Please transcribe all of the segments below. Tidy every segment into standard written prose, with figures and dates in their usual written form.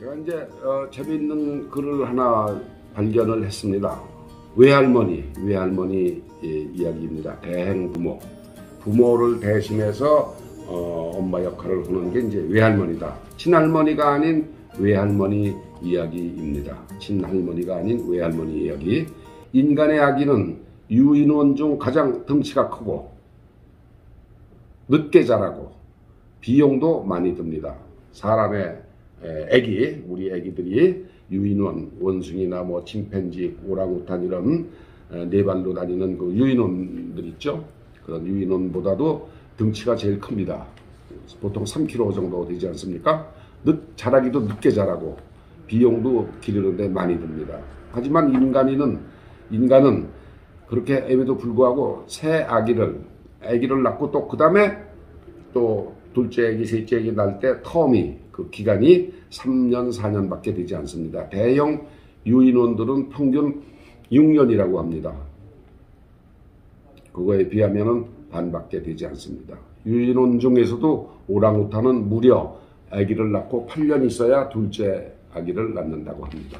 제가 이제 재미있는 글을 하나 발견을 했습니다. 외할머니 이야기입니다. 대행부모, 부모를 대신해서 엄마 역할을 하는 게 이제 외할머니다. 친할머니가 아닌 외할머니 이야기입니다. 친할머니가 아닌 외할머니 이야기. 인간의 아기는 유인원 중 가장 덩치가 크고 늦게 자라고 비용도 많이 듭니다. 사람의 애기, 우리 애기들이 유인원, 원숭이나 뭐 침팬지, 오랑우탄 이런 네 발로 다니는 그 유인원들 있죠. 그런 유인원보다도 덩치가 제일 큽니다. 보통 3kg 정도 되지 않습니까? 자라기도 늦게 자라고 비용도 기르는데 많이 듭니다. 하지만 인간은 그렇게에도 불구하고 새 아기를 낳고 또 그 다음에 또 둘째 아기, 셋째 아기 낳을 때 그 기간이 3년, 4년밖에 되지 않습니다. 대형 유인원들은 평균 6년이라고 합니다. 그거에 비하면 반밖에 되지 않습니다. 유인원 중에서도 오랑우탄은 무려 아기를 낳고 8년 있어야 둘째 아기를 낳는다고 합니다.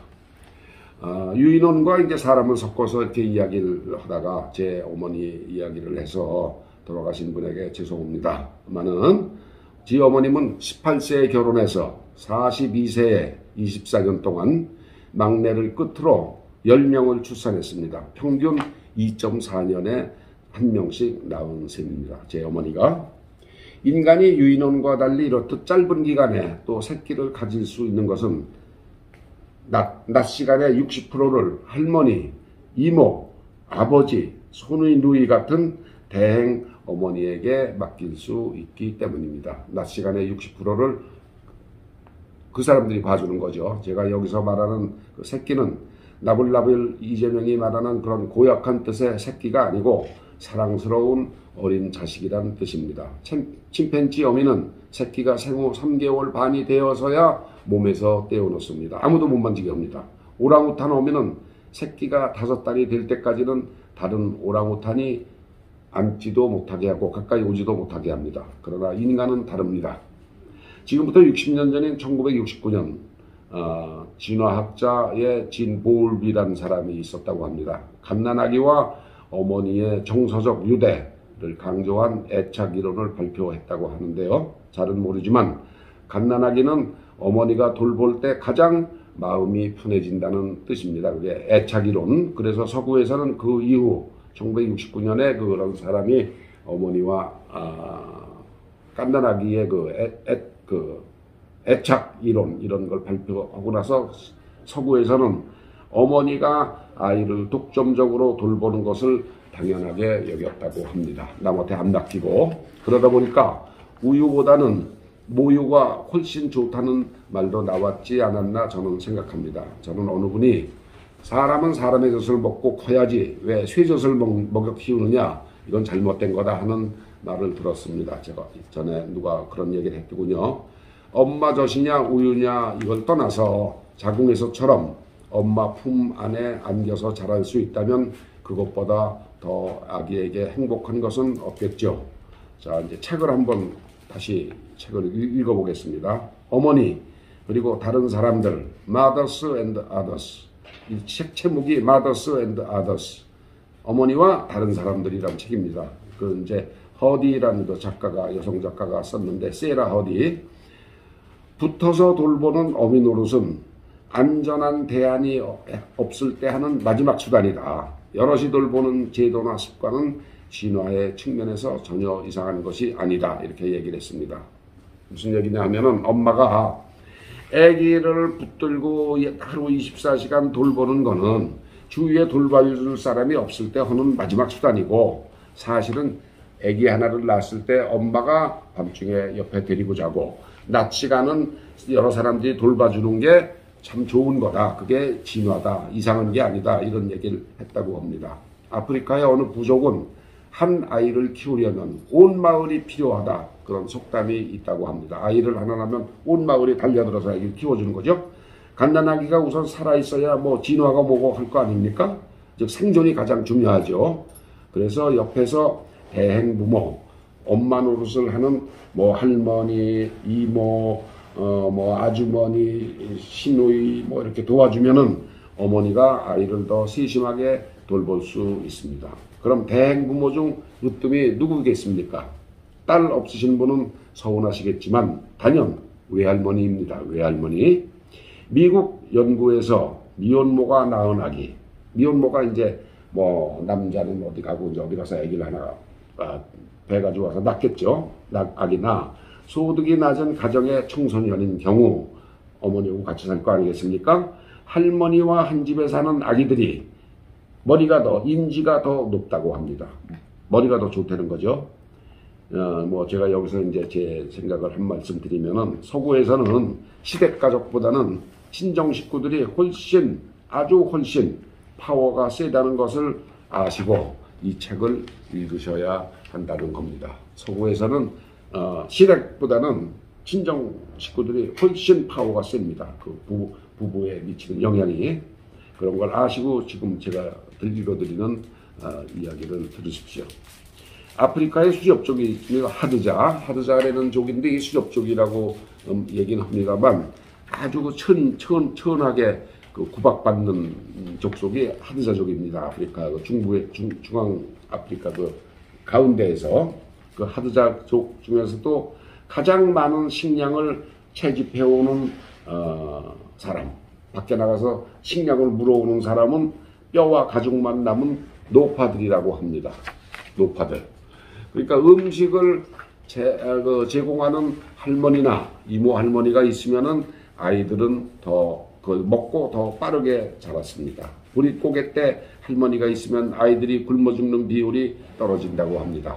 유인원과 이제 사람을 섞어서 이렇게 이야기를 하다가 제 어머니 이야기를 해서 돌아가신 분에게 죄송합니다만은 지 어머님은 18세에 결혼해서 42세에 24년 동안 막내를 끝으로 10명을 출산했습니다. 평균 2.4년에 한 명씩 낳은 셈입니다. 제 어머니가. 인간이 유인원과 달리 이렇듯 짧은 기간에 또 새끼를 가질 수 있는 것은 낮 시간의 60%를 할머니, 이모, 아버지, 손의 누이 같은 대행 어머니에게 맡길 수 있기 때문입니다. 낮 시간의 60%를 그 사람들이 봐주는 거죠. 제가 여기서 말하는 그 새끼는 나불나불 이재명이 말하는 그런 고약한 뜻의 새끼가 아니고 사랑스러운 어린 자식이란 뜻입니다. 침팬지 어미는 새끼가 생후 3개월 반이 되어서야 몸에서 떼어놓습니다. 아무도 못 만지게 합니다. 오랑우탄 어미는 새끼가 5달이 될 때까지는 다른 오랑우탄이 앉지도 못하게 하고 가까이 오지도 못하게 합니다. 그러나 인간은 다릅니다. 지금부터 60년 전인 1969년 진화학자의 진 보울비라는 사람이 있었다고 합니다. 갓난아기와 어머니의 정서적 유대를 강조한 애착 이론을 발표했다고 하는데요. 잘은 모르지만 갓난아기는 어머니가 돌볼 때 가장 마음이 편해진다는 뜻입니다. 그게 애착 이론. 그래서 서구에서는 그 이후 1969년에 그런 사람이 어머니와 갓난아기의 애착 이론 이런 걸 발표하고 나서 서구에서는 어머니가 아이를 독점적으로 돌보는 것을 당연하게 여겼다고 합니다. 남한테 안 맡기고. 그러다 보니까 우유보다는 모유가 훨씬 좋다는 말도 나왔지 않았나 저는 생각합니다. 저는 어느 분이 사람은 사람의 젖을 먹고 커야지 왜 쇠젖을 먹여 키우느냐, 이건 잘못된 거다 하는 말을 들었습니다. 제가 전에 누가 그런 얘기를 했더군요. 엄마 젖이냐 우유냐 이걸 떠나서 자궁에서처럼 엄마 품 안에 안겨서 자랄 수 있다면 그것보다 더 아기에게 행복한 것은 없겠죠. 자, 이제 책을 한번 다시 책을 읽어보겠습니다. 어머니 그리고 다른 사람들, Mothers and Others. 이 책 제목이 Mothers and Others. 어머니와 다른 사람들이라는 책입니다. 그 이제 허디라는 그 작가가, 여성 작가가 썼는데, 세라 허디. 붙어서 돌보는 어미 노릇은 안전한 대안이 없을 때 하는 마지막 수단이다. 여럿이 돌보는 제도나 습관은 진화의 측면에서 전혀 이상한 것이 아니다. 이렇게 얘기를 했습니다. 무슨 얘기냐 하면은 엄마가 아기를 붙들고 하루 24시간 돌보는 거는 주위에 돌봐줄 사람이 없을 때 하는 마지막 수단이고, 사실은 아기 하나를 낳았을 때 엄마가 밤중에 옆에 데리고 자고 낮 시간은 여러 사람들이 돌봐주는 게 참 좋은 거다. 그게 진화다. 이상한 게 아니다. 이런 얘기를 했다고 합니다. 아프리카의 어느 부족은 한 아이를 키우려면 온 마을이 필요하다. 그런 속담이 있다고 합니다. 아이를 하나 낳으면 온 마을이 달려들어서 아이를 키워주는 거죠. 갓난아기가 우선 살아있어야 뭐 진화가 뭐고 할 거 아닙니까? 즉 생존이 가장 중요하죠. 그래서 옆에서 대행부모, 엄마 노릇을 하는 뭐 할머니, 이모, 뭐 아주머니, 시누이 뭐 이렇게 도와주면은 어머니가 아이를 더 세심하게 돌볼 수 있습니다. 그럼 대행부모 중 으뜸이 누구겠습니까? 딸 없으신 분은 서운하시겠지만 단연 외할머니입니다. 외할머니. 미국 연구에서 미혼모가 낳은 아기, 미혼모가 이제 뭐 남자는 어디 가고 이제 어디 가서 아기를 하나 배 가지고 와서 낳겠죠. 아기나 소득이 낮은 가정의 청소년인 경우 어머니하고 같이 살 거 아니겠습니까? 할머니와 한 집에 사는 아기들이 인지가 더 높다고 합니다. 머리가 더 좋다는 거죠. 뭐 제가 여기서 이제 제 생각을 한 말씀 드리면은 서구에서는 시댁 가족보다는 친정 식구들이 아주 훨씬 파워가 세다는 것을 아시고 이 책을 읽으셔야 한다는 겁니다. 서구에서는 시댁보다는 친정 식구들이 훨씬 파워가 셉니다. 그 부부에 미치는 영향이. 그런 걸 아시고 지금 제가 읽어드리는 이야기를 들으십시오. 아프리카의 수렵족이 있습니다. 하드자라는 족인데 이 수렵족이라고 얘기는 합니다만 아주 천하게 구박받는 족속이 하드자족입니다. 아프리카 중앙 아프리카 가운데에서 그 하드자족 중에서도 가장 많은 식량을 채집해오는 사람, 밖에 나가서 식량을 물어오는 사람은 뼈와 가죽만 남은 노파들이라고 합니다. 노파들. 그러니까 음식을 제공하는 할머니나 이모 할머니가 있으면은 아이들은 더 먹고 더 빠르게 자랐습니다. 보릿고개 때 할머니가 있으면 아이들이 굶어 죽는 비율이 떨어진다고 합니다.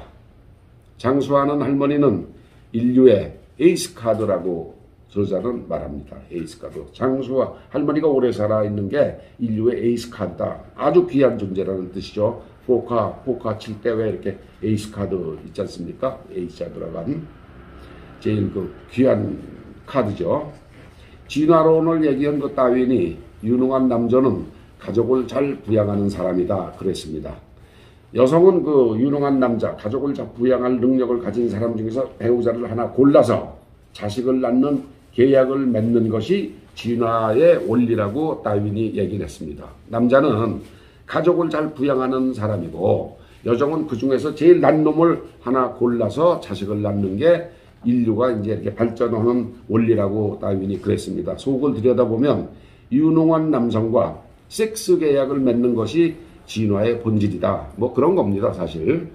장수하는 할머니는 인류의 에이스 카드라고 저자는 말합니다. 에이스 카드. 장수와 할머니가 오래 살아있는 게 인류의 에이스 카드다. 아주 귀한 존재라는 뜻이죠. 포카 칠 때 왜 이렇게 에이스 카드 있지 않습니까? 에이스가 들어간 제일 귀한 카드죠. 진화론을 얘기한 다윈이 유능한 남자는 가족을 잘 부양하는 사람이다 그랬습니다. 여성은 유능한 남자, 가족을 잘 부양할 능력을 가진 사람 중에서 배우자를 하나 골라서 자식을 낳는 계약을 맺는 것이 진화의 원리라고 다윈이 얘기를 했습니다. 남자는 가족을 잘 부양하는 사람이고 여성은 그 중에서 제일 난 놈을 하나 골라서 자식을 낳는 게 인류가 이제 이렇게 발전하는 원리라고 다윈이 그랬습니다. 속을 들여다보면 유능한 남성과 섹스 계약을 맺는 것이 진화의 본질이다. 뭐 그런 겁니다, 사실.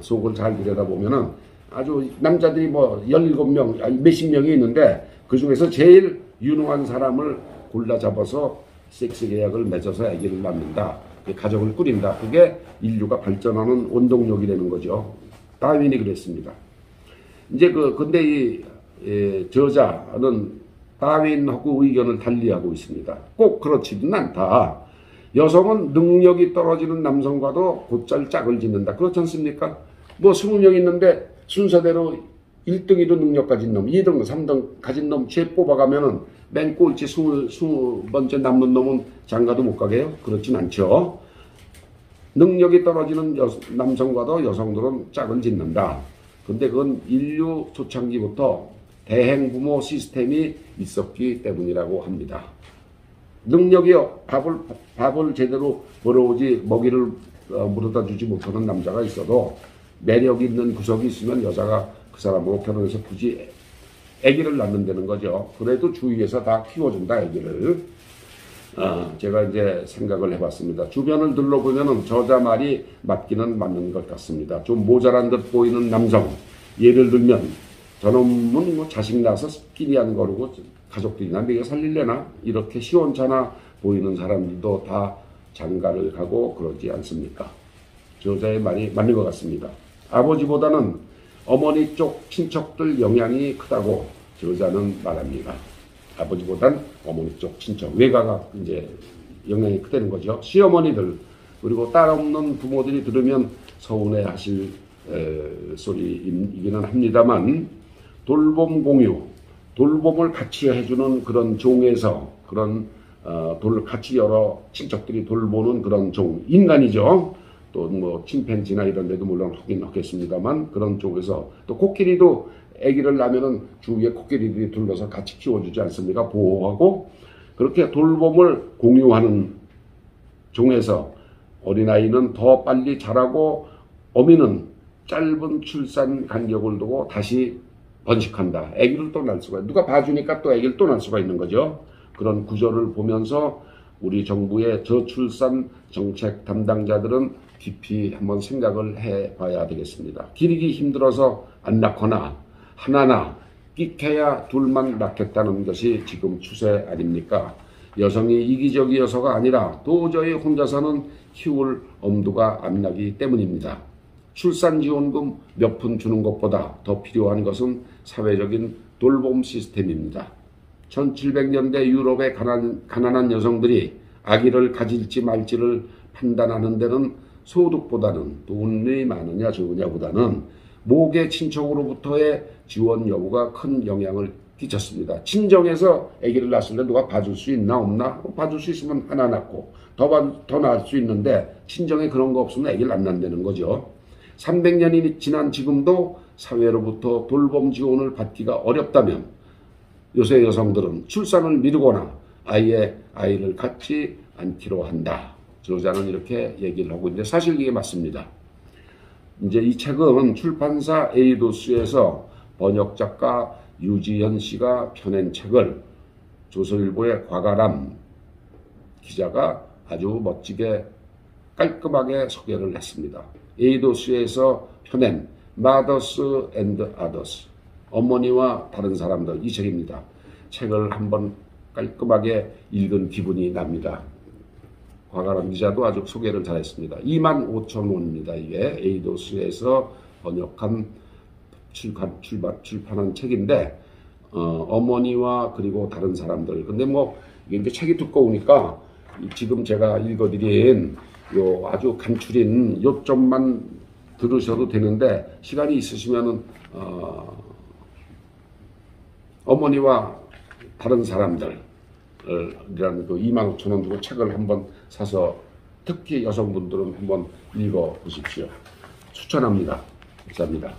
속을 잘 들여다보면은 아주 남자들이 뭐 17명, 몇십 명이 있는데 그 중에서 제일 유능한 사람을 골라 잡아서 섹스 계약을 맺어서 아기를 낳는다. 가족을 꾸린다. 그게 인류가 발전하는 원동력이라는 거죠. 다윈이 그랬습니다. 이제 근데 이 저자는 다윈하고 의견을 달리하고 있습니다. 꼭 그렇지는 않다. 여성은 능력이 떨어지는 남성과도 곧잘 짝을 짓는다. 그렇지 않습니까? 뭐 20명 있는데 순서대로 1등이도 능력 가진 놈, 2등, 3등 가진 놈 쟤 뽑아가면은 맨 꼴찌 20번째 남는 놈은 장가도 못 가게요? 그렇진 않죠. 능력이 떨어지는 남성과도 여성들은 짝을 짓는다. 근데 그건 인류 초창기부터 대행부모 시스템이 있었기 때문이라고 합니다. 능력이요. 밥을 제대로 벌어오지 먹이를 물어다 주지 못하는 남자가 있어도 매력 있는 구석이 있으면 여자가 그 사람하고 결혼해서 굳이 아기를 낳는다는 거죠. 그래도 주위에서 다 키워준다, 아기를. 제가 이제 생각을 해봤습니다. 주변을 둘러보면은 저자 말이 맞기는 맞는 것 같습니다. 좀 모자란 듯 보이는 남성, 예를 들면 저놈은 뭐 자식 낳아서 끼리 안 거르고 가족들이나 내가 살릴래나 이렇게 시원찮아 보이는 사람들도 다 장가를 가고 그러지 않습니까? 저자의 말이 맞는 것 같습니다. 아버지보다는 어머니 쪽 친척들 영향이 크다고 저자는 말합니다. 아버지보단 어머니 쪽 친척, 외가가 이제 영향이 크다는 거죠. 시어머니들 그리고 딸 없는 부모들이 들으면 서운해 하실 소리이기는 합니다만 돌봄 공유, 돌봄을 같이 해주는 그런 종에서 그런 같이 여러 친척들이 돌보는 그런 종, 인간이죠. 또 뭐 침팬지나 이런 데도 물론 하긴 하겠습니다만 그런 쪽에서 또 코끼리도 아기를 낳으면은 주위에 코끼리들이 둘러서 같이 키워주지 않습니까? 보호하고. 그렇게 돌봄을 공유하는 종에서 어린아이는 더 빨리 자라고 어미는 짧은 출산 간격을 두고 다시 번식한다. 아기를 또 낳을 수가, 누가 봐주니까 또 아기를 또 낳을 수가 있는 거죠. 그런 구조를 보면서 우리 정부의 저출산 정책 담당자들은 깊이 한번 생각을 해봐야 되겠습니다. 기르기 힘들어서 안 낳거나 하나나 끽해야 둘만 낳겠다는 것이 지금 추세 아닙니까? 여성이 이기적이어서가 아니라 도저히 혼자서는 키울 엄두가 안 나기 때문입니다. 출산지원금 몇 푼 주는 것보다 더 필요한 것은 사회적인 돌봄 시스템입니다. 1700년대 유럽의 가난한 여성들이 아기를 가질지 말지를 판단하는 데는 소득보다는 돈이 많으냐 적으냐보다는 모계 친척으로부터의 지원 여부가 큰 영향을 끼쳤습니다. 친정에서 아기를 낳았을 때 누가 봐줄 수 있나 없나? 봐줄 수 있으면 하나 낳고 더 낳을 수 있는데 친정에 그런 거 없으면 아기를 안 낳는다는 거죠. 300년이 지난 지금도 사회로부터 돌봄 지원을 받기가 어렵다면 요새 여성들은 출산을 미루거나 아예 아이를 갖지 않기로 한다. 저자는 이렇게 얘기를 하고 있는데 사실 이게 맞습니다. 이제 이 책은 출판사 에이도스에서 번역작가 유지현 씨가 펴낸 책을 조선일보의 곽아람 기자가 아주 멋지게 깔끔하게 소개를 했습니다. 에이도스에서 펴낸 Mothers and Others, 어머니와 다른 사람들, 이 책입니다. 책을 한번 깔끔하게 읽은 기분이 납니다. 곽아람 기자도 아주 소개를 잘했습니다. 25,000원입니다. 이게 에이도스에서 번역한 출판한 책인데 어머니와 그리고 다른 사람들. 근데 뭐 이게 책이 두꺼우니까 지금 제가 읽어드린 요 아주 간추린 요점만 들으셔도 되는데 시간이 있으시면은 어머니와 다른 사람들 이라는 그 25,000원 주고 책을 한번 사서 특히 여성분들은 한번 읽어 보십시오. 추천합니다. 감사합니다.